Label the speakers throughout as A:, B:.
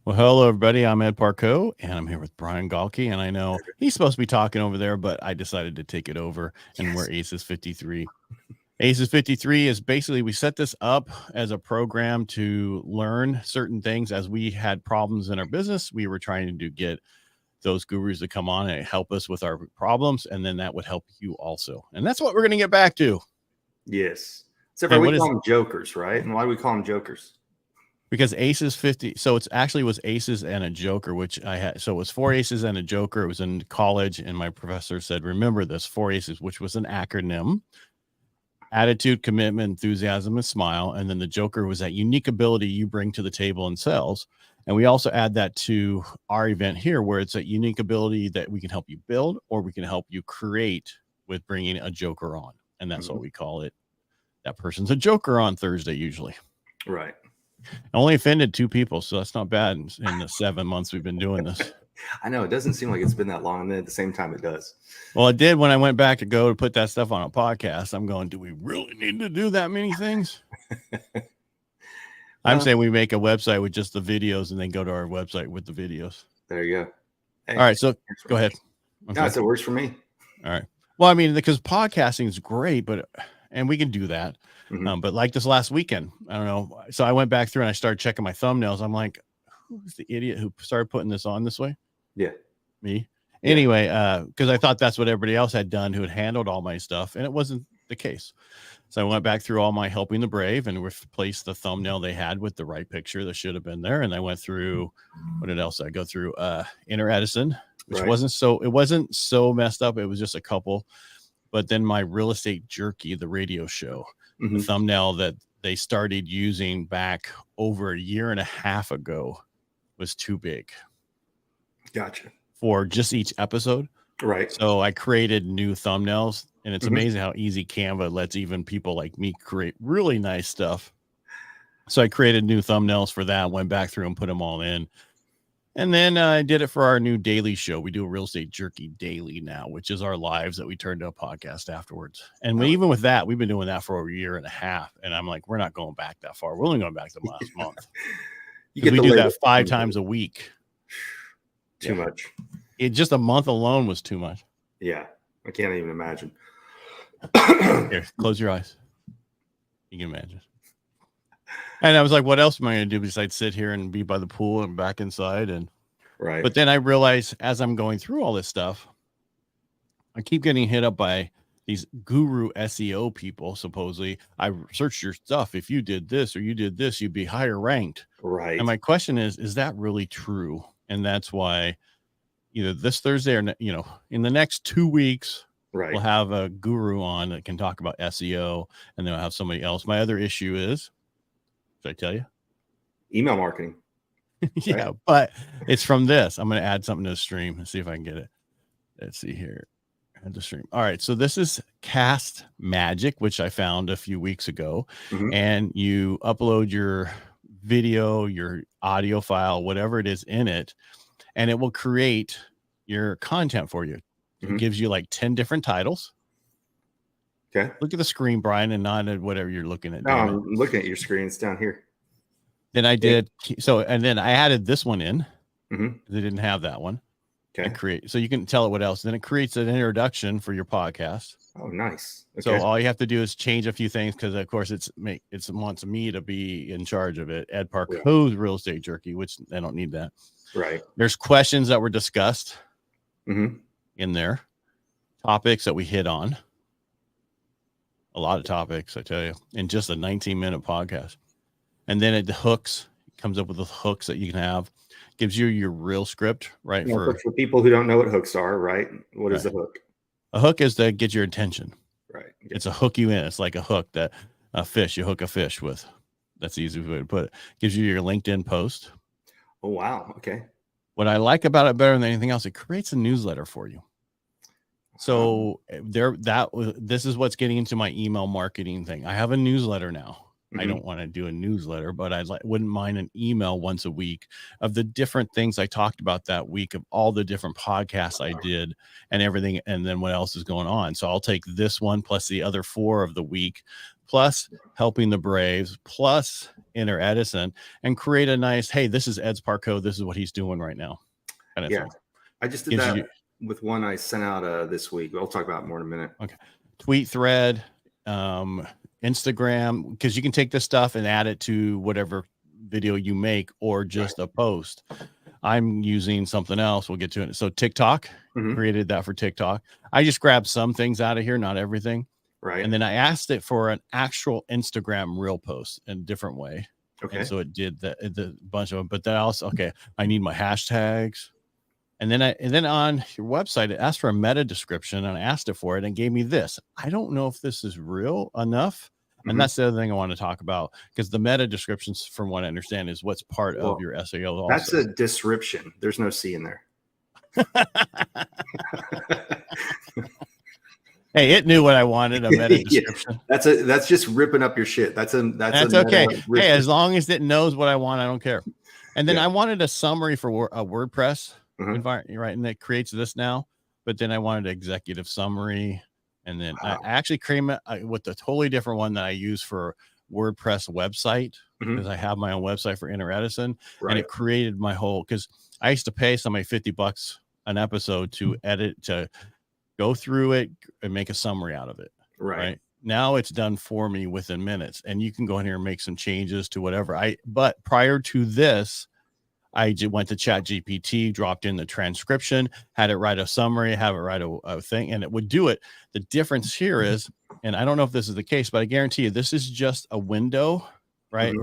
A: Well, hello, everybody. I'm Ed Parco, and I'm here with Brian Galke. And I know he's supposed to be talking over there, but I decided to take it over, and we're ACES53. ACES53 is basically, we set this up as a program to learn certain things. As we had problems in our business, we were trying to get those gurus to come on and help us with our problems, and then that would help you also. And that's what we're going to get back to.
B: Yes. Except for we call them jokers, right? And why do we call them jokers?
A: Because aces 50, so it's actually was aces and a joker, which I had. So it was 4 aces and a joker. It was in college, and my professor said, remember this, 4 aces, which was an acronym: attitude, commitment, enthusiasm, and smile. And then the joker was that unique ability you bring to the table in sales. And we also add that to our event here, where it's a unique ability that we can help you build, or we can help you create with bringing a joker on. And that's what we call it. That person's a joker on Thursday, usually.
B: Right.
A: I only offended 2 people, so that's not bad in the 7 months we've been doing this.
B: I know it doesn't seem like it's been that long, and then at the same time it does.
A: Well, it did when I went back to put that stuff on a podcast. I'm going, do we really need to do that many things? I'm saying we make a website with just the videos and then go to our website with the videos.
B: There you go.
A: Hey, all right, so go ahead.
B: No, it works for me.
A: All right. Well, I mean, because podcasting is great, and we can do that. But like this last weekend, I don't know. So I went back through and I started checking my thumbnails. I'm like, who's the idiot who started putting this on this way?
B: Yeah.
A: Me. Yeah. Anyway, because I thought that's what everybody else had done who had handled all my stuff, and it wasn't the case. So I went back through all my Helping the Brave and replaced the thumbnail they had with the right picture that should have been there. And I went through, what else did I go through? Inner Edison, which wasn't so messed up. It was just a couple. But then my Real Estate Jerky, the radio show, the thumbnail that they started using back over a year and a half ago was too big.
B: Gotcha.
A: For just each episode.
B: Right.
A: So I created new thumbnails, and it's amazing how easy Canva lets even people like me create really nice stuff. So I created new thumbnails for that, went back through and put them all in. And then I did it for our new daily show. We do a Real Estate Jerky daily now, which is our lives that we turn to a podcast afterwards. And even with that, we've been doing that for over a year and a half. And I'm like, we're not going back that far. We're only going back to last month. We do that 5 times a week.
B: Too much.
A: Just a month alone was too much.
B: Yeah. I can't even imagine.
A: Here, close your eyes. You can imagine. And I was like, what else am I going to do besides sit here and be by the pool and back inside? And
B: right.
A: But then I realized as I'm going through all this stuff, I keep getting hit up by these guru SEO people. Supposedly, I searched your stuff. If you did this or you did this, you'd be higher ranked.
B: Right.
A: And my question is that really true? And that's why either this Thursday or, in the next 2 weeks, we'll have a guru on that can talk about SEO, and then I'll have somebody else. My other issue is, should I tell you?
B: Email marketing.
A: Yeah, but it's from this. I'm going to add something to the stream and see if I can get it. Let's see here. Add the stream. All right. So this is Cast Magic, which I found a few weeks ago. And you upload your video, your audio file, whatever it is in it, and it will create your content for you. It gives you like 10 different titles.
B: Okay.
A: Look at the screen, Brian, and not at whatever you're looking at.
B: No, I'm looking at your screen. It's down here.
A: Then I did. So, and then I added this one in. They didn't have that one.
B: Okay.
A: So you can tell it what else. Then it creates an introduction for your podcast.
B: Oh, nice.
A: Okay. So all you have to do is change a few things because, of course, it wants me to be in charge of it. Ed Parco's Real Estate Jerky, which I don't need that.
B: Right.
A: There's questions that were discussed in there, topics that we hit on. A lot of topics, I tell you, in just a 19-minute podcast. And then it comes up with the hooks that you can have, gives you your real script, right?
B: For people who don't know what hooks are, right? What is the hook?
A: A hook is to get your attention.
B: Right.
A: It's a hook you in. It's like a hook that you hook a fish with. That's the easiest way to put it. Gives you your LinkedIn post.
B: Oh, wow. Okay.
A: What I like about it better than anything else, it creates a newsletter for you. So this is what's getting into my email marketing thing. I have a newsletter now. I don't want to do a newsletter, but wouldn't mind an email once a week of the different things I talked about that week, of all the different podcasts I did and everything, and then what else is going on. So I'll take this one plus the other 4 of the week, plus Helping the Braves, plus Enter Edison and create a nice, hey, this is Ed's Parco. This is what he's doing right now. Kind of thing.
B: I just did that with one I sent out this week. I'll talk about it more in a minute.
A: Okay. Tweet thread, Instagram, because you can take this stuff and add it to whatever video you make or just a post. I'm using something else. We'll get to it. So TikTok, created that for TikTok. I just grabbed some things out of here, not everything.
B: Right.
A: And then I asked it for an actual Instagram reel post in a different way.
B: Okay.
A: And so it did the bunch of them. But then also, I need my hashtags. And then on your website, it asked for a meta description, and I asked it for it and gave me this. I don't know if this is real enough. And that's the other thing I want to talk about, because the meta descriptions, from what I understand, is what's part of your SEO. Also.
B: That's a description. There's no C in there.
A: Hey, it knew what I wanted, a meta description.
B: That's just ripping up your shit. That's
A: okay. Hey, as long as it knows what I want, I don't care. And then I wanted a summary for a WordPress environment, right? And it creates this now. But then I wanted an executive summary. And then I actually created with a totally different one that I use for WordPress website, because I have my own website for Enter Edison. And it created my whole, because I used to pay somebody $50 an episode to edit, to go through it and make a summary out of it. Right. Now it's done for me within minutes, and you can go in here and make some changes to whatever but prior to this, I went to ChatGPT, dropped in the transcription, had it write a summary, have it write a thing, and it would do it. The difference here is, and I don't know if this is the case, but I guarantee you this is just a window, right?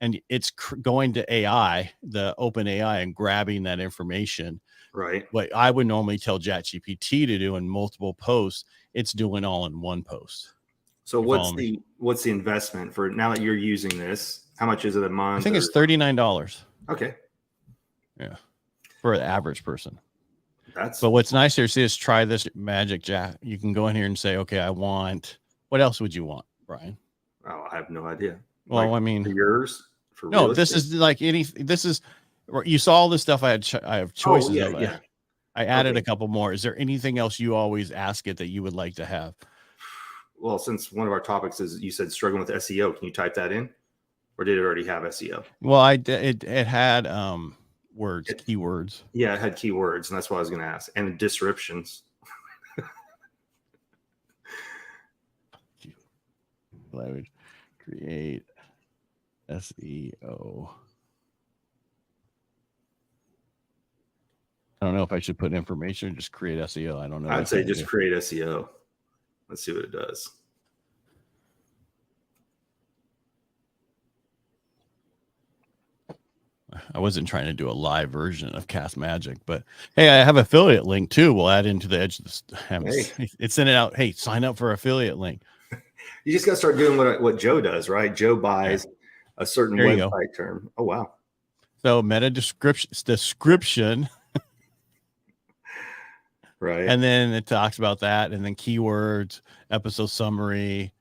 A: And it's going to AI, the open AI, and grabbing that information. Right. What I would normally tell ChatGPT to do in multiple posts, it's doing all in one post.
B: So what's the investment for now that you're using this? How much is it a month?
A: I think it's $39.
B: Okay.
A: Yeah. For an average person. But what's nice here is try this magic Jack. You can go in here and say, okay, I want, what else would you want, Brian?
B: Oh, I have no idea.
A: Well, I mean,
B: for yours, for
A: no, this is like this is, you saw all this stuff. I have choices. I added a couple more. Is there anything else you always ask it that you would like to have?
B: Well, since one of our topics is, you said struggling with SEO, can you type that in? Or did it already have SEO?
A: Well, it had keywords.
B: Yeah, it had keywords, and that's what I was going to ask. And descriptions.
A: I would create SEO. I don't know if I should put information or just create SEO. I don't know.
B: I'd say just create SEO. Let's see what it does.
A: I wasn't trying to do a live version of Cast Magic, but hey, I have an affiliate link too. We'll add into the edge of this. It's sent it out. Hey, sign up for affiliate link.
B: You just got to start doing what Joe does, right? Joe buys a certain website term. Oh, wow.
A: So meta description.
B: Right.
A: And then it talks about that, and then keywords, episode summary.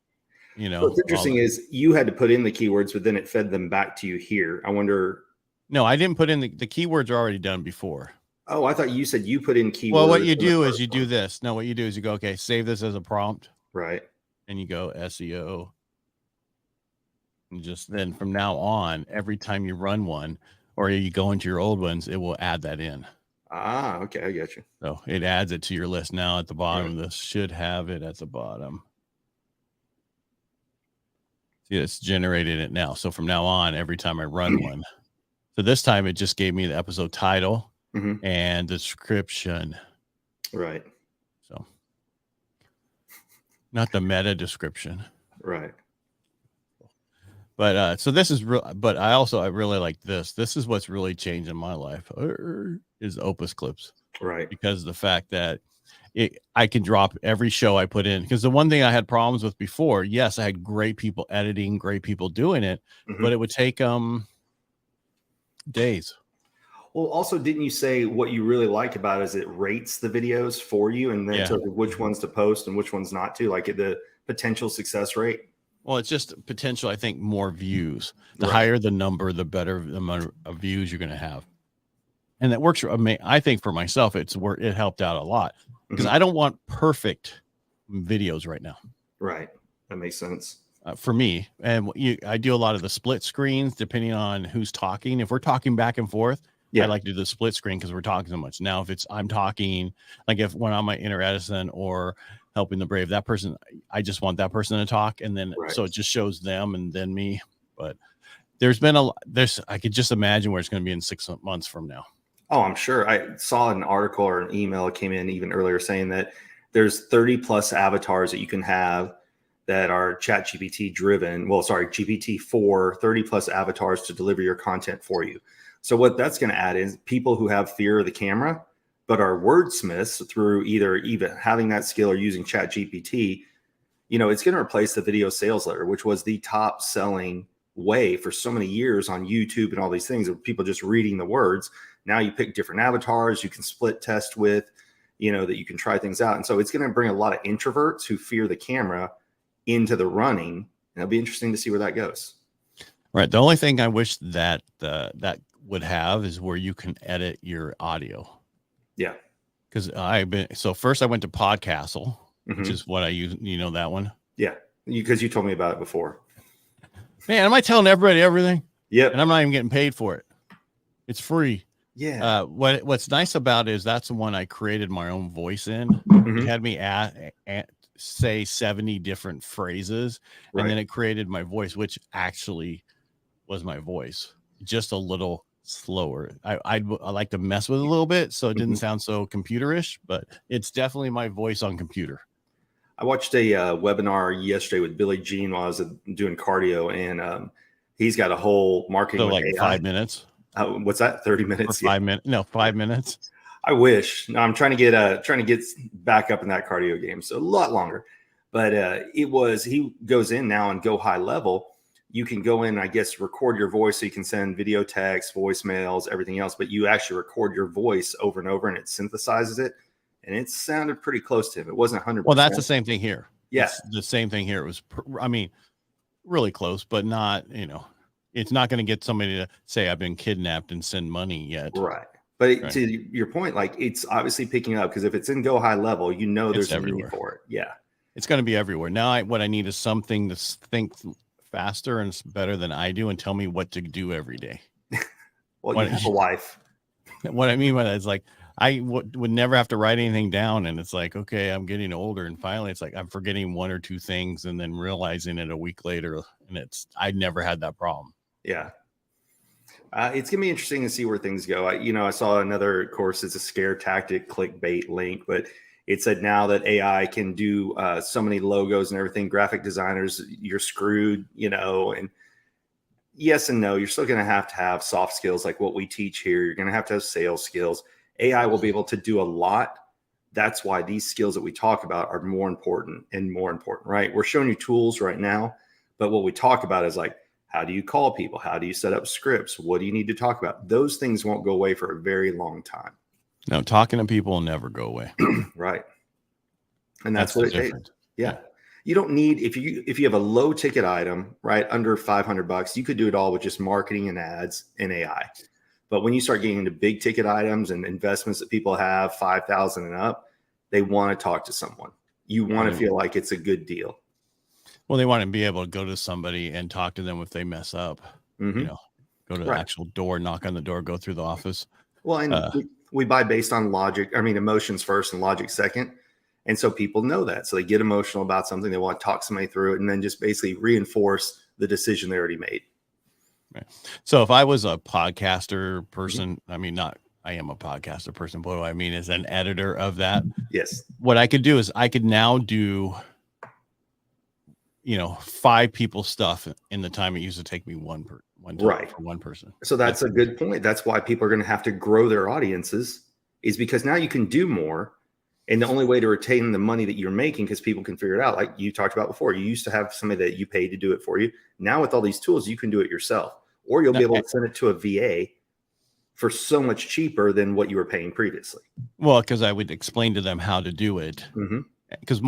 B: What's interesting is you had to put in the keywords, but then it fed them back to you here. I wonder.
A: No, I didn't put in the keywords are already done before.
B: Oh, I thought you said you put in keywords.
A: Well, what you do is you do this. No, what you do is you go, okay, save this as a prompt.
B: Right.
A: And you go SEO. And just then from now on, every time you run one or you go into your old ones, it will add that in.
B: Ah, okay. I get you.
A: So it adds it to your list now at the bottom. This should have it at the bottom. See, it's generated it now. So from now on, every time I run one. So this time it just gave me the episode title and description.
B: Right.
A: So not the meta description.
B: Right.
A: But so this is real, but I really like this. This is what's really changed in my life is Opus Clips.
B: Right.
A: Because of the fact that I can drop every show I put in. Because the one thing I had problems with before, yes, I had great people editing, great people doing it, but it would take days.
B: Well, also, didn't you say what you really like about it is it rates the videos for you and then tells you which ones to post and which ones not to, like the potential success rate?
A: Well, it's just potential, I think, more views. The higher the number, the better the amount of views you're going to have. And that works. I think for myself, it helped out a lot because I don't want perfect videos right now.
B: Right. That makes sense.
A: for me. And I do a lot of the split screens depending on who's talking. If we're talking back and forth, I like to do the split screen because we're talking so much. Now, if I'm talking, like if when I'm my Inner Edison or helping the brave, that person, I just want that person to talk, and then so it just shows them and then me. But I could just imagine where it's going to be in 6 months from now.
B: Oh, I'm sure. I saw an article or an email that came in even earlier saying that there's 30 plus avatars that you can have that are ChatGPT driven. Well, sorry, GPT-4, 30 plus avatars to deliver your content for you. So what that's going to add is people who have fear of the camera, but are wordsmiths through either even having that skill or using ChatGPT, it's going to replace the video sales letter, which was the top selling way for so many years on YouTube and all these things of people just reading the words. Now you pick different avatars you can split test with, that you can try things out. And so it's going to bring a lot of introverts who fear the camera into the running. And it'll be interesting to see where that goes.
A: Right. The only thing I wish that that would have is where you can edit your audio.
B: Yeah.
A: Because first I went to Podcastle, which is what I use. That one.
B: Yeah. Because you told me about it before.
A: Man, am I telling everybody everything?
B: Yep.
A: And I'm not even getting paid for it. It's free.
B: Yeah.
A: What's nice about it is that's the one I created my own voice in. It had me say 70 different phrases, and then it created my voice, which actually was my voice, just a little slower. I like to mess with it a little bit so it didn't sound so computerish, but it's definitely my voice on computer.
B: I watched a webinar yesterday with Billy Jean while I was doing cardio, and he's got a whole marketing
A: so like AI. 5 minutes.
B: What's that? 30 minutes?
A: 5 minutes? No, 5 minutes.
B: I wish. No, I'm trying to get back up in that cardio game, so a lot longer. But he goes in now and go high level. You can go in, I guess, record your voice, so you can send video, text, voicemails, everything else. But you actually record your voice over and over, and it synthesizes it. And it sounded pretty close to him. It wasn't 100%.
A: Well, that's the same thing here.
B: Yeah,
A: it's the same thing here. It was, really close, but not. It's not going to get somebody to say I've been kidnapped and send money yet.
B: Right. But to your point, like it's obviously picking up because if it's in go high level, there's a need for it. Yeah. It's
A: going to be everywhere. Now what I need is something to think faster and better than I do and tell me what to do every day.
B: Well, you have a wife.
A: What I mean by that is like, I would never have to write anything down. And it's like, okay, I'm getting older. And finally it's like, I'm forgetting one or two things and then realizing it a week later. And I never had that problem.
B: Yeah. It's going to be interesting to see where things go. I saw another course. It's a scare tactic clickbait link, but it said now that AI can do so many logos and everything. Graphic designers, you're screwed, and yes and no. You're still going to have soft skills like what we teach here. You're going to have sales skills. AI will be able to do a lot. That's why these skills that we talk about are more important, right? We're showing you tools right now, but what we talk about is like, how do you call people? How do you set up scripts? What do you need to talk about? Those things won't go away for a very long time.
A: No, talking to people will never go away.
B: Right. And that's what it takes. Yeah. You don't need, if you have a low ticket item, right, under $500, you could do it all with just marketing and ads and AI. But when you start getting into big ticket items and investments that people have 5,000 and up, they want to talk to someone. You want to feel like it's a good deal.
A: Well, they want to be able to go to somebody and talk to them if they mess up. Go to the actual door, knock on the door, go through the office.
B: Well, and we buy based on logic. Emotions first and logic second. And so people know that. So they get emotional about something. They want to talk somebody through it and then just basically reinforce the decision they already made.
A: Right. So if I was a podcaster person, I am a podcaster person, but what I mean is an editor of that.
B: Yes.
A: What I could do is I could now do 5 people's stuff in the time it used to take me one time for one person.
B: So that's a good point. That's why people are going to have to grow their audiences, is because now you can do more. And the only way to retain the money that you're making, because people can figure it out, like you talked about before, you used to have somebody that you paid to do it for you. Now with all these tools, you can do it yourself, or you'll be able to send it to a VA for so much cheaper than what you were paying previously.
A: Well, because I would explain to them how to do it. Because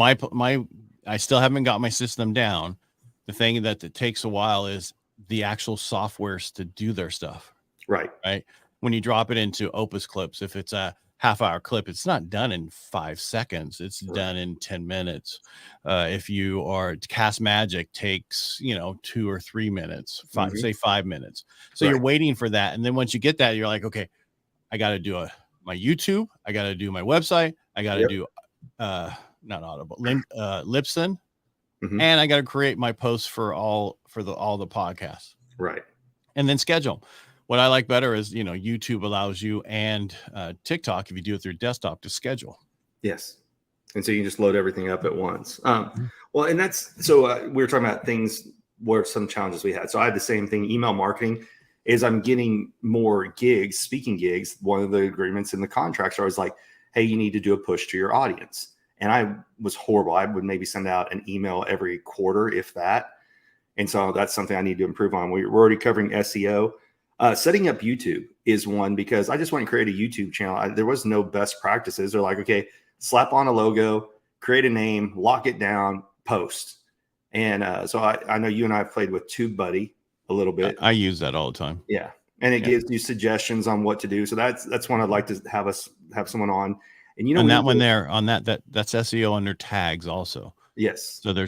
A: I still haven't got my system down. The thing that it takes a while is the actual softwares to do their stuff.
B: Right.
A: When you drop it into Opus Clips, if it's half-hour clip, it's not done in 5 seconds. It's
B: Right.
A: done in 10 minutes. If you are Cast Magic takes, 2 or 3 minutes, say 5 minutes. So
B: Right.
A: you're waiting for that. And then once you get that, you're like, okay, I got to do my YouTube. I got to do my website. I got to
B: Yep.
A: do, not Audible, Libsyn.
B: Mhm.
A: And I got to create my posts for all the podcasts.
B: Right.
A: And then schedule. What I like better is, YouTube allows you and TikTok, if you do it through desktop, to schedule.
B: Yes. And so you just load everything up at once.
A: Mhm.
B: Well, and that's so we were talking about things where some challenges we had. So I had the same thing. Email marketing is I'm getting more gigs, speaking gigs. One of the agreements in the contracts are always like, hey, you need to do a push to your audience. And I was horrible. I would maybe send out an email every quarter, if that. And so that's something I need to improve on. We're already covering SEO. Setting up YouTube is one, because I just want to create a YouTube channel. There was no best practices. They're like, okay, slap on a logo, create a name, lock it down, post. And so I know you and I have played with TubeBuddy a little bit.
A: I use that all the time.
B: Yeah. And it gives you suggestions on what to do. So that's one I'd like to have someone on. And
A: and that one there on that's SEO under tags also.
B: Yes.
A: So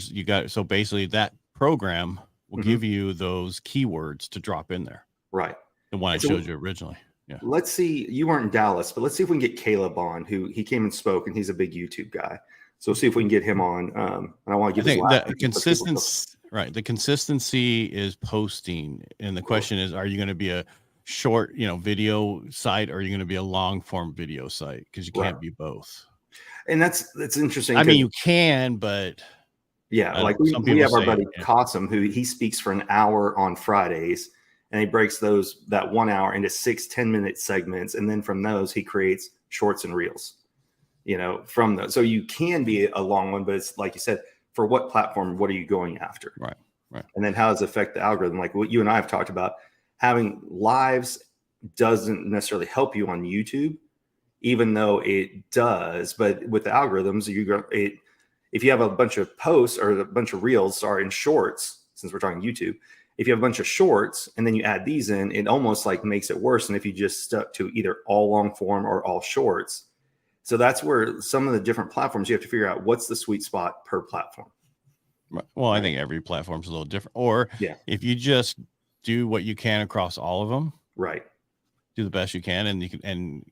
A: so basically that program will give you those keywords to drop in there.
B: Right.
A: The one I showed you originally. Yeah.
B: Let's see. You weren't in Dallas, but let's see if we can get Caleb on, who he came and spoke, and he's a big YouTube guy. So we'll see if we can get him on. And I want to give
A: the consistency, right? The consistency is posting, and the question is, are you going to be a short, video site, or are you going to be a long form video site? Because you can't be both.
B: And that's interesting.
A: I mean, you can, but
B: yeah, like we have our buddy Cossum, who he speaks for an hour on Fridays. And he breaks that 1 hour into 6 10-minute segments. And then from those, he creates shorts and reels, from those. So you can be a long one, but it's like you said, for what platform, what are you going after?
A: Right.
B: And then how does it affect the algorithm? Like what you and I have talked about, having lives doesn't necessarily help you on YouTube, even though it does. But with the algorithms, if you have a bunch of posts or a bunch of reels in shorts, since we're talking YouTube, if you have a bunch of shorts and then you add these in, it almost like makes it worse than if you just stuck to either all long form or all shorts. So that's where some of the different platforms, you have to figure out what's the sweet spot per platform.
A: Right. Well, I think every platform's a little different. Or if you just do what you can across all of them,
B: right?
A: Do the best you can, and and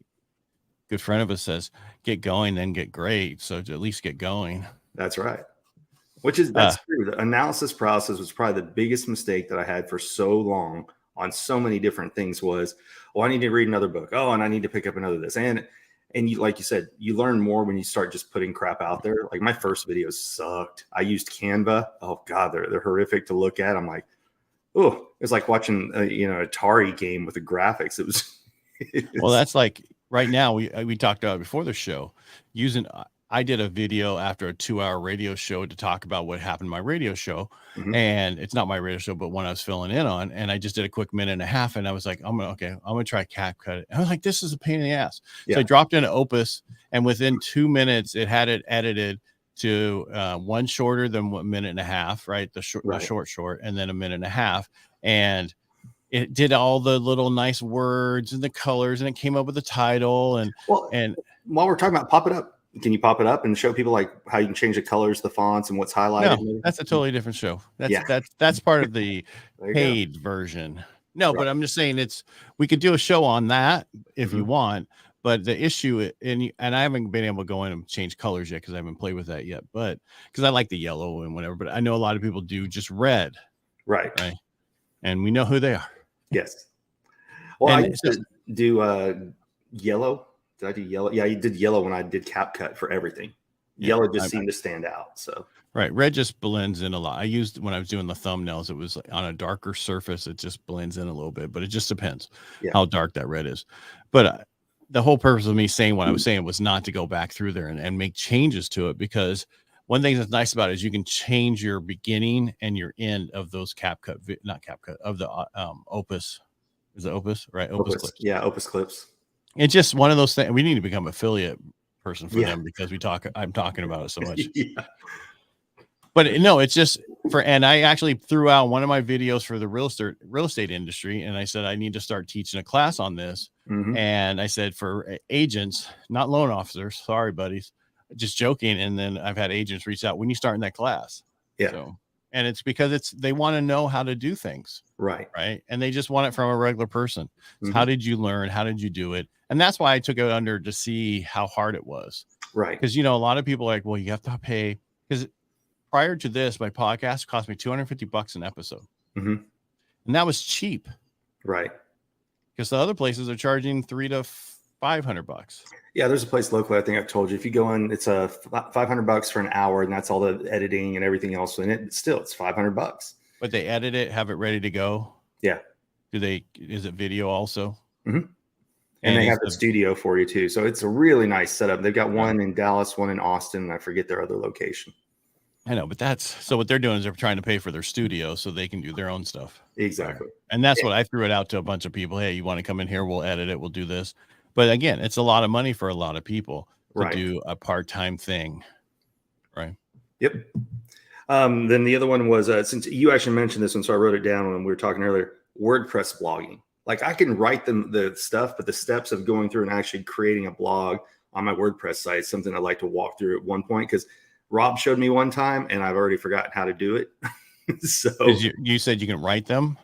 A: good friend of us says, get going, then get great. So to at least get going.
B: That's right. That's true. The analysis process was probably the biggest mistake that I had for so long on so many different things was, I need to read another book. Oh, and I need to pick up another this. And you, like you said, you learn more when you start just putting crap out there. Like my first videos sucked. I used Canva. Oh God, they're horrific to look at. I'm like, oh, it's like watching a, Atari game with the graphics. It was.
A: Well, that's like right now we talked about before the show I did a video after a 2-hour radio show to talk about what happened in my radio show. And it's not my radio show, but one I was filling in on. And I just did a quick minute and a half. And I was like, I'm going to try CapCut. I was like, this is a pain in the ass. Yeah. So I dropped in Opus, and within 2 minutes, it had it edited to one shorter than 1 minute and a half, right? The short, and then 1.5 minutes. And it did all the little nice words and the colors, and it came up with the title. And
B: while we're talking about, pop it up. Can you pop it up and show people like how you can change the colors, the fonts, and what's highlighted?
A: No, that's a totally different show. That's part of the paid version. No, but I'm just saying we could do a show on that if you want. But the issue, and I haven't been able to go in and change colors yet because I haven't played with that yet. But because I like the yellow and whatever. But I know a lot of people do just red. Right. And we know who they are.
B: Yes. Well, I used to do yellow. Did I do yellow? Yeah, you did yellow when I did CapCut for everything. Yellow just seemed to stand out. So
A: red just blends in a lot. I used when I was doing the thumbnails, it was like on a darker surface. It just blends in a little bit, but it just depends how dark that red is. But the whole purpose of me saying what I was saying was not to go back through there and make changes to it, because one thing that's nice about it is you can change your beginning and your end of those of the Opus. Is it Opus? Right. Opus clips.
B: Yeah. Opus clips.
A: It's just one of those things. We need to become affiliate person for them because I'm talking about it so much. But no, it's just And I actually threw out one of my videos for the real estate industry, and I said I need to start teaching a class on this.
B: Mm-hmm.
A: And I said for agents, not loan officers, sorry buddies, just joking. And then I've had agents reach out, when you start in that class.
B: Yeah.
A: So, and it's because they want to know how to do things.
B: Right.
A: And they just want it from a regular person. So
B: Mm-hmm.
A: how did you learn? How did you do it? And that's why I took it under to see how hard it was.
B: Right.
A: Because, a lot of people are like, well, you have to pay. Because prior to this, my podcast cost me $250 an episode.
B: Mm-hmm.
A: And that was cheap.
B: Right.
A: Because the other places are charging $300 to $500.
B: Yeah, there's a place locally, I think I've told you, if you go in, it's a $500 for an hour, and that's all the editing and everything else in it. Still, it's $500.
A: But they edit it, have it ready to go.
B: Yeah.
A: Is it video also?
B: Mm-hmm. And they have the studio for you too. So it's a really nice setup. They've got one in Dallas, one in Austin, and I forget their other location.
A: I know, but so what they're doing is they're trying to pay for their studio so they can do their own stuff.
B: Exactly.
A: And that's what I threw it out to a bunch of people. Hey, you want to come in here? We'll edit it. We'll do this. But again, it's a lot of money for a lot of people to do a part-time thing. Right.
B: Yep. Then the other one was, since you actually mentioned this one, so I wrote it down when we were talking earlier, WordPress blogging. Like I can write the stuff, but the steps of going through and actually creating a blog on my WordPress site is something I'd like to walk through at one point, because Rob showed me one time and I've already forgotten how to do it. So
A: you said you can write them.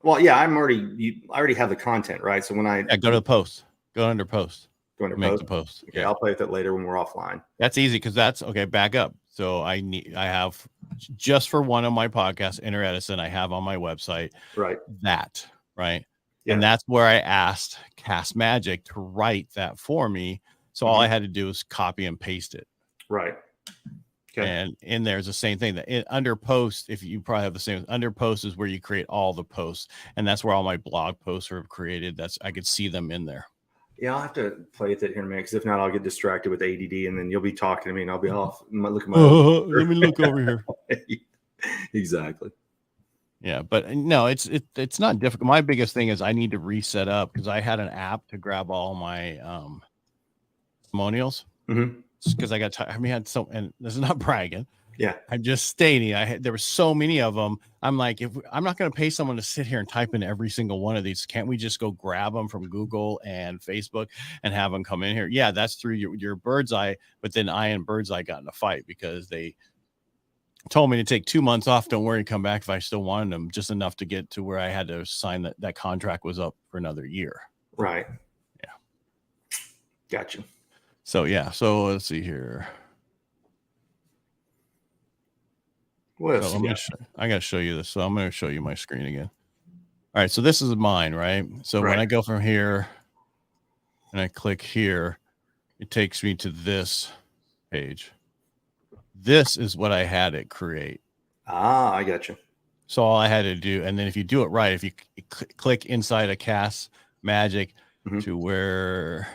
B: Well, yeah, I already have the content, right? So when I
A: go to the post, go under post,
B: make
A: the post.
B: Okay, I'll play with it later when we're offline.
A: That's easy. Cause that's okay. Back up. So I have just for one of my podcasts, Inner Edison, I have on my website,
B: right?
A: Yeah. And that's where I asked Cast Magic to write that for me. So all I had to do was copy and paste it.
B: Right. Okay.
A: And in there's the same thing that under post, if you probably have the same under post is where you create all the posts. And that's where all my blog posts are created. I could see them in there.
B: Yeah, I'll have to play with it here in a minute, because if not, I'll get distracted with ADD, and then you'll be talking to me and I'll be off. Look at my
A: let me look over here.
B: Exactly.
A: Yeah, but no, it's not difficult. My biggest thing is I need to reset up, because I had an app to grab all my testimonials.
B: Mm-hmm.
A: Because I got tired. I mean, and this is not bragging.
B: Yeah,
A: I'm just stating. There were so many of them. I'm like, if I'm not going to pay someone to sit here and type in every single one of these, can't we just go grab them from Google and Facebook and have them come in here? Yeah, that's through your Bird's Eye. But then I and Bird's Eye got in a fight because they told me to take 2 months off. Don't worry, come back if I still wanted them, just enough to get to where I had to sign that contract was up for another year.
B: Right.
A: Yeah.
B: Gotcha.
A: So yeah. So let's see here.
B: What else?
A: So I got to show you this. So I'm going to show you my screen again. All right. So this is mine, right? So when I go from here and I click here, it takes me to this page. This is what I had it create.
B: I got you.
A: So all I had to do, and then if you do it right, if you click inside a Cast Magic to where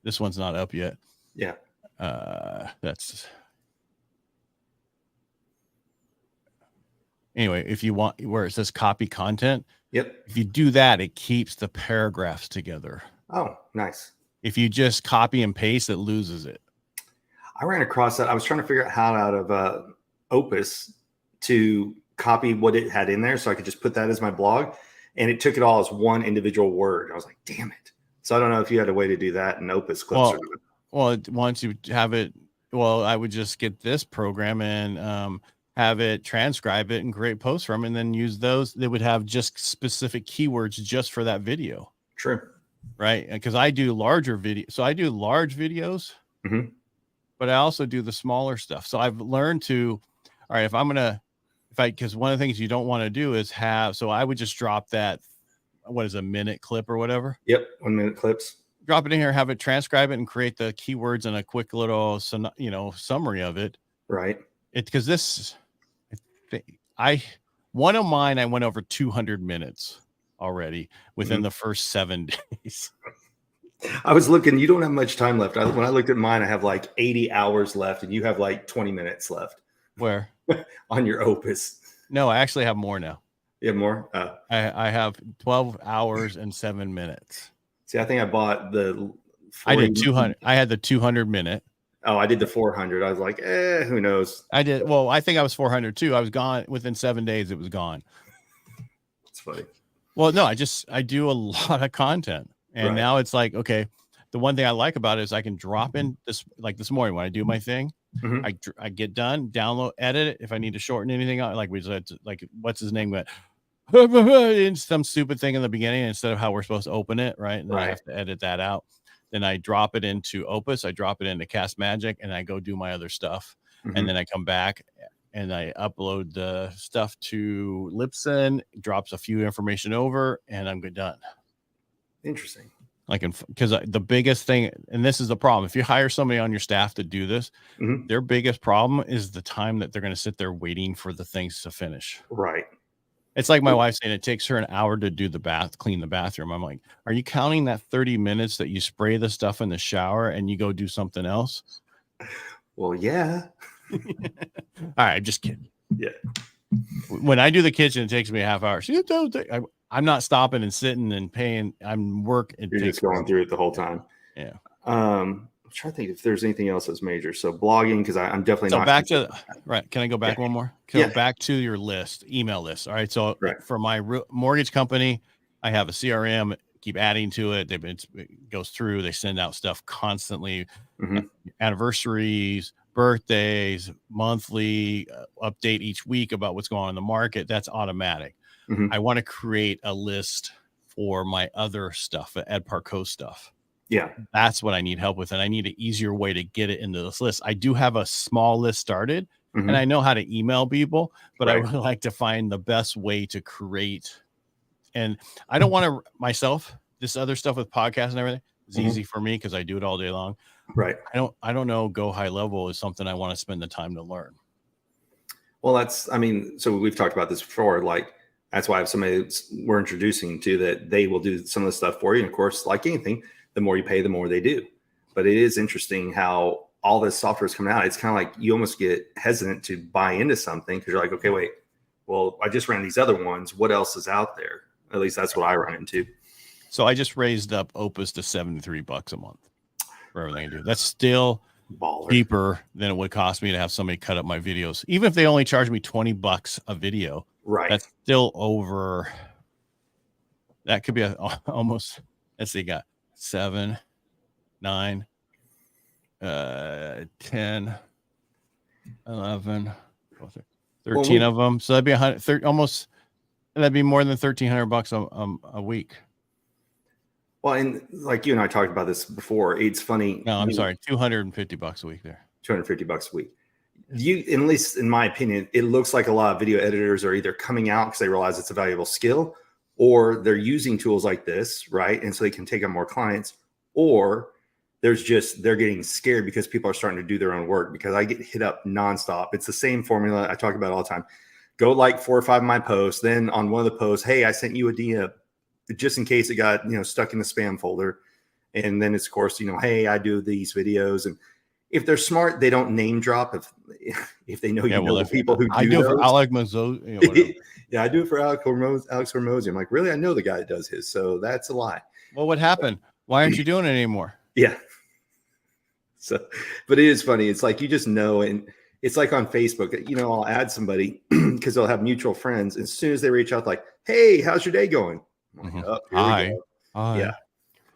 A: this one's not up yet.
B: Yeah.
A: That's anyway, if you want where it says copy content.
B: Yep.
A: If you do that, it keeps the paragraphs together.
B: Oh, nice.
A: If you just copy and paste, it loses it.
B: I ran across that. I was trying to figure out how out of Opus to copy what it had in there, so I could just put that as my blog, and it took it all as one individual word. I was like, damn it. So I don't know if you had a way to do that in Opus Clips.
A: Well, once you have it, I would just get this program and have it transcribe it and create posts from, and then use those. They would have just specific keywords just for that video.
B: True.
A: Right. Because I do larger videos. So I do large videos, but I also do the smaller stuff. So I've learned to, all right, because one of the things you don't want to do is so I would just drop that, what is a minute clip or whatever?
B: Yep. 1 minute clips. Drop
A: it in here, have it transcribe it and create the keywords and a quick little, summary of it.
B: Right.
A: Because one of mine, I went over 200 minutes already within the first 7 days.
B: I was looking, you don't have much time left. When I looked at mine, I have like 80 hours left, and you have like 20 minutes left.
A: Where?
B: On your Opus.
A: No, I actually have more now.
B: You have more?
A: I have 12 hours and 7 minutes.
B: See, I think I bought the 40.
A: I did 200. I had the 200 minute.
B: Oh, I did the 400. I was like, who knows?
A: I did. Well, I think I was 400 too. I was gone within 7 days. It was gone.
B: It's funny.
A: Well, no, I do a lot of content, and
B: Right.
A: now it's like, okay, the one thing I like about it is I can drop in this, like this morning when I do my thing,
B: Mhm.
A: I get done, download, edit it. If I need to shorten anything out, like we said, like what's his name went in some stupid thing in the beginning instead of how we're supposed to open it, right? And then I
B: Right.
A: have to edit that out. Then I drop it into Opus, I drop it into Cast Magic, and I go do my other stuff. And
B: Mhm.
A: then I come back and I upload the stuff to Libsyn, drops a few information over, and I'm done.
B: Interesting.
A: Like, because the biggest thing, and this is the problem, if you hire somebody on your staff to do this,
B: Mhm.
A: their biggest problem is the time that they're going to sit there waiting for the things to finish.
B: Right.
A: It's like my wife saying it takes her an hour to do clean the bathroom. I'm like, are you counting that 30 minutes that you spray the stuff in the shower and you go do something else?
B: Well, yeah.
A: All right, just kidding.
B: Yeah.
A: When I do the kitchen, it takes me a half hour. I'm not stopping and sitting and paying. I'm working.
B: You're just going through it the whole time.
A: Yeah.
B: I'm trying to think if there's anything else that's major. So blogging, because I'm definitely
A: so
B: not.
A: Back to right. Can I go back one more? So
B: Yeah.
A: Back to your list, email list. All right. So
B: Right.
A: for my mortgage company, I have a CRM. Keep adding to it. It goes through. They send out stuff constantly.
B: Mhm.
A: Anniversaries, birthdays, monthly update each week about what's going on in the market. That's automatic.
B: Mhm.
A: I want to create a list for my other stuff, Ed Parco stuff.
B: Yeah.
A: That's what I need help with. And I need an easier way to get it into this list. I do have a small list started
B: Mhm.
A: and I know how to email people, but I
B: Right.
A: would like to find the best way to create. And I don't want to myself, this other stuff with podcasts and everything is
B: Mhm.
A: easy for me because I do it all day long.
B: Right.
A: I don't know. Go high level is something I want to spend the time to learn.
B: Well, so we've talked about this before. Like, that's why I have somebody we're introducing to that they will do some of the stuff for you. And of course, like anything, the more you pay, the more they do. But it is interesting how all this software is coming out. It's kind of like you almost get hesitant to buy into something because you're like, okay, wait, well, I just ran these other ones. What else is out there? At least that's what I run into.
A: So I just raised up Opus to $73 a month for everything I do. That's still
B: Baller.
A: cheaper than it would cost me to have somebody cut up my videos. Even if they only charge me $20 a video,
B: Right.
A: that's still over. That could be almost, let's see, got 7, 9, 10, 11, 12, 13 of them. So that'd be 100, almost, that'd be more than $1,300 a week.
B: Well, and like you and I talked about this before, it's funny.
A: No, I'm sorry, $250 a week there.
B: $250 a week. At least in my opinion, it looks like a lot of video editors are either coming out because they realize it's a valuable skill, or they're using tools like this, right? And so they can take on more clients, or they're getting scared because people are starting to do their own work, because I get hit up nonstop. It's the same formula I talk about all the time. Go like 4 or 5 of my posts. Then on one of the posts, hey, I sent you a DM just in case it got, stuck in the spam folder. And then it's, of course, hey, I do these videos. And if they're smart, they don't name drop if they know the people who
A: I do for Alex Mazzozzi.
B: Yeah, I do it for Alex Hormozy. I'm like, really? I know the guy that does his, so that's a lie.
A: Well, what happened? Why aren't you doing it anymore?
B: Yeah. So, but it is funny. It's like, you just know, and it's like on Facebook, I'll add somebody because they'll have mutual friends. As soon as they reach out, like, hey, how's your day going? I'm like, oh, here we go.
A: Hi.
B: Yeah.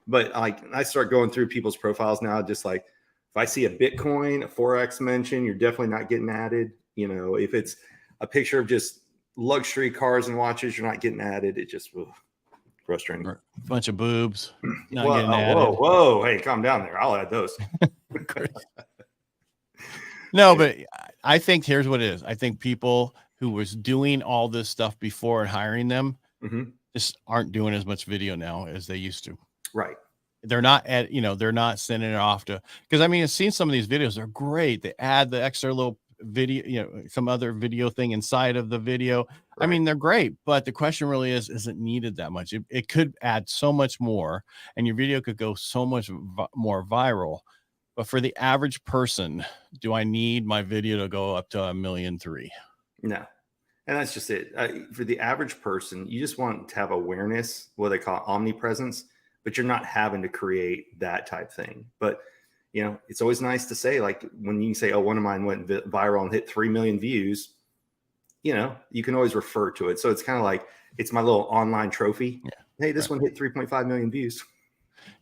B: But I start going through people's profiles now, just like, if I see a Bitcoin, a Forex mention, you're definitely not getting added. If it's a picture of just luxury cars and watches, you're not getting added. It just frustrating.
A: A bunch of boobs. Not getting added.
B: Whoa. Hey, calm down there. I'll add those.
A: No, but I think here's what it is. I think people who was doing all this stuff before and hiring them just aren't doing as much video now as they used to.
B: Right.
A: They're not they're not sending it off to, because I've seen some of these videos. They're great. They add the extra little video, some other video thing inside of the video. Right. They're great, but the question really is it needed that much? It could add so much more, and your video could go so much more viral. But for the average person, do I need my video to go up to 1.3 million?
B: No. And that's just it. For the average person, you just want to have awareness, what they call omnipresence, but you're not having to create that type thing. But You know, it's always nice to say, like, when you say, oh, one of mine went viral and hit 3 million views, you know, you can always refer to it. So it's kind of like, it's my little online trophy.
A: Yeah,
B: Hey, this one hit 3.5 million views.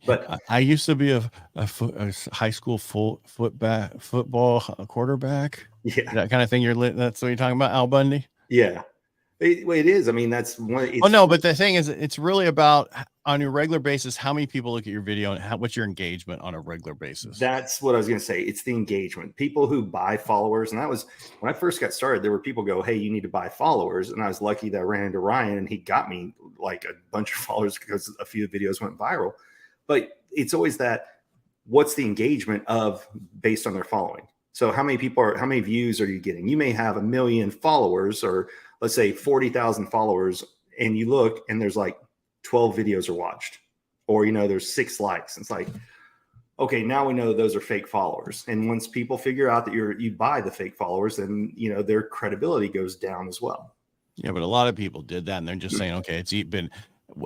B: But
A: I used to be a high school football quarterback.
B: yeah,
A: That kind of thing. That's what you're talking about, Al Bundy.
B: yeah, it is. I mean, that's one.
A: Oh no, but the thing is, it's really about on a regular basis how many people look at your video and what's your engagement on a regular basis.
B: That's what I was going to say. It's the engagement. People who buy followers, and that was when I first got started. There were people go, "Hey, you need to buy followers," and I was lucky that I ran into Ryan, and he got me like a bunch of followers because a few videos went viral. But it's always that. What's the engagement of based on their following? So how many views are you getting? You may have 1 million followers, or let's say 40,000 followers, and you look and there's like 12 videos are watched, or, you know, there's 6 likes. It's like, okay, now we know those are fake followers. And once people figure out that you buy the fake followers, then, you know, their credibility goes down as well.
A: Yeah, but a lot of people did that, and they're just saying, okay,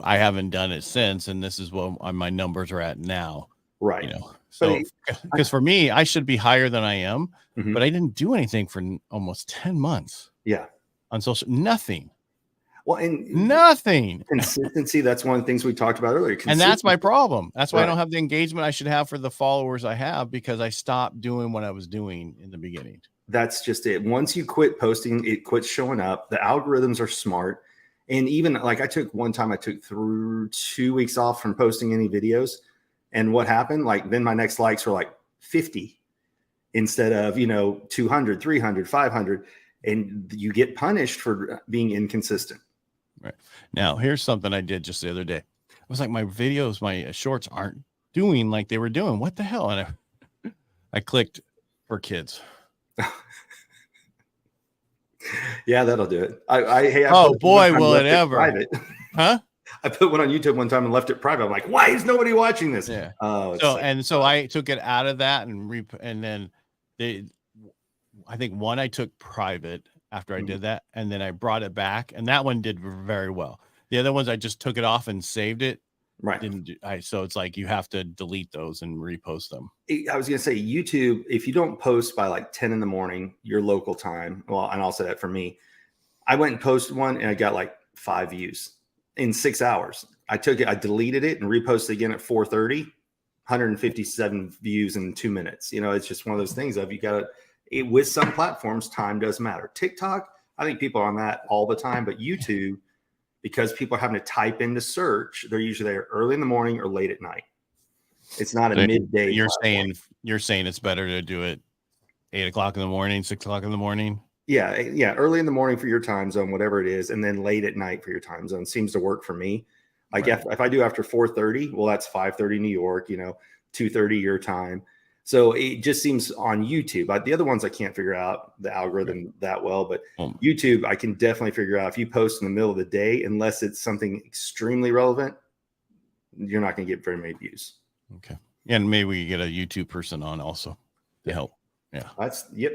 A: I haven't done it since, and this is what my numbers are at now.
B: Right.
A: You know, so because for me, I should be higher than I am,
B: Mm-hmm.
A: but I didn't do anything for almost 10 months.
B: Yeah.
A: On social, nothing.
B: Well, and
A: nothing.
B: Consistency. That's one of the things we talked about earlier.
A: And that's my problem. That's why I don't have the engagement I should have for the followers I have, because I stopped doing what I was doing in the beginning.
B: That's just it. Once you quit posting, it quits showing up. The algorithms are smart. And even like I took through 2 weeks off from posting any videos. And what happened? Like then my next likes were like 50 instead of, you know, 200, 300, 500. And you get punished for being inconsistent.
A: Right. Now, here's something I did just the other day. I was like, my videos, my shorts aren't doing like they were doing. What the hell? And I clicked for kids.
B: Yeah, that'll do it.
A: Oh boy, will it ever?
B: Private.
A: Huh?
B: I put one on YouTube one time and left it private. I'm like, why is nobody watching this?
A: Yeah.
B: So
A: I took it out of that and then I think one I took private after I did that, and then I brought it back, and that one did very well. The other ones I just took it off and saved it.
B: Right.
A: So it's like you have to delete those and repost them.
B: I was going to say YouTube, if you don't post by like 10 in the morning, your local time, well, and I'll say that for me, I went and posted one and I got like 5 views in 6 hours. I took it, I deleted it and reposted again at 4:30, 157 views in 2 minutes. You know, it's just one of those things of you got to, with some platforms, time does matter. TikTok, I think people are on that all the time, but YouTube, because people are having to type into search, they're usually there early in the morning or late at night. It's not a midday.
A: You're saying it's better to do it 8 o'clock in the morning, 6 o'clock in the morning.
B: Yeah. Early in the morning for your time zone, whatever it is, and then late at night for your time zone seems to work for me. Like if I do after 4:30, well, that's 5:30 New York, 2:30 your time. So it just seems on YouTube. The other ones I can't figure out the algorithm that well, but YouTube I can definitely figure out. If you post in the middle of the day, unless it's something extremely relevant, you're not going to get very many views.
A: Okay. And maybe we get a YouTube person on also to help. Yeah.
B: Yep.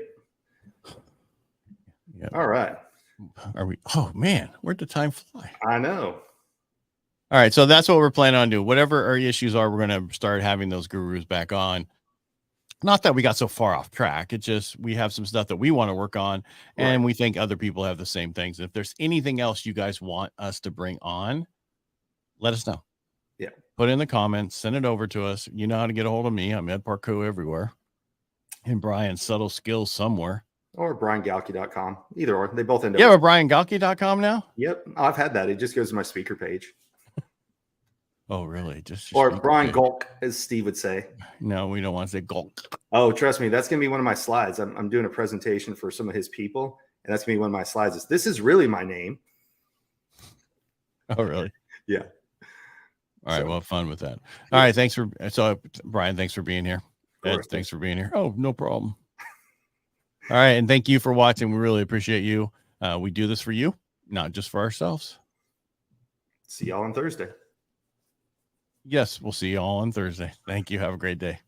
B: All right.
A: Are we? Oh man, where'd the time fly?
B: I know.
A: All right. So that's what we're planning on doing. Whatever our issues are, we're going to start having those gurus back on. Not that we got so far off track. It's just we have some stuff that we want to work on, and we think other people have the same things. If there's anything else you guys want us to bring on, let us know.
B: Yeah.
A: Put it in the comments, send it over to us. You know how to get a hold of me. I'm Ed Parco everywhere. And Brian Subtle Skills somewhere.
B: Or BrianGalki.com. Either or. They both end up.
A: Yeah, but BrianGalki.com now?
B: Yep. I've had that. It just goes to my speaker page.
A: Oh, really? Just
B: or Brian Gulk, as Steve would say.
A: No, we don't want to say Gulk.
B: Oh, trust me, that's going to be one of my slides. I'm doing a presentation for some of his people, and that's going to be one of my slides. This is really my name.
A: Oh, really?
B: Yeah.
A: All right. Well, have fun with that. All right. Thanks for Brian. Thanks for being here. Ed, thanks for being here. Oh, no problem. All right. And thank you for watching. We really appreciate you. We do this for you, not just for ourselves.
B: See y'all on Thursday.
A: Yes, we'll see you all on Thursday. Thank you. Have a great day.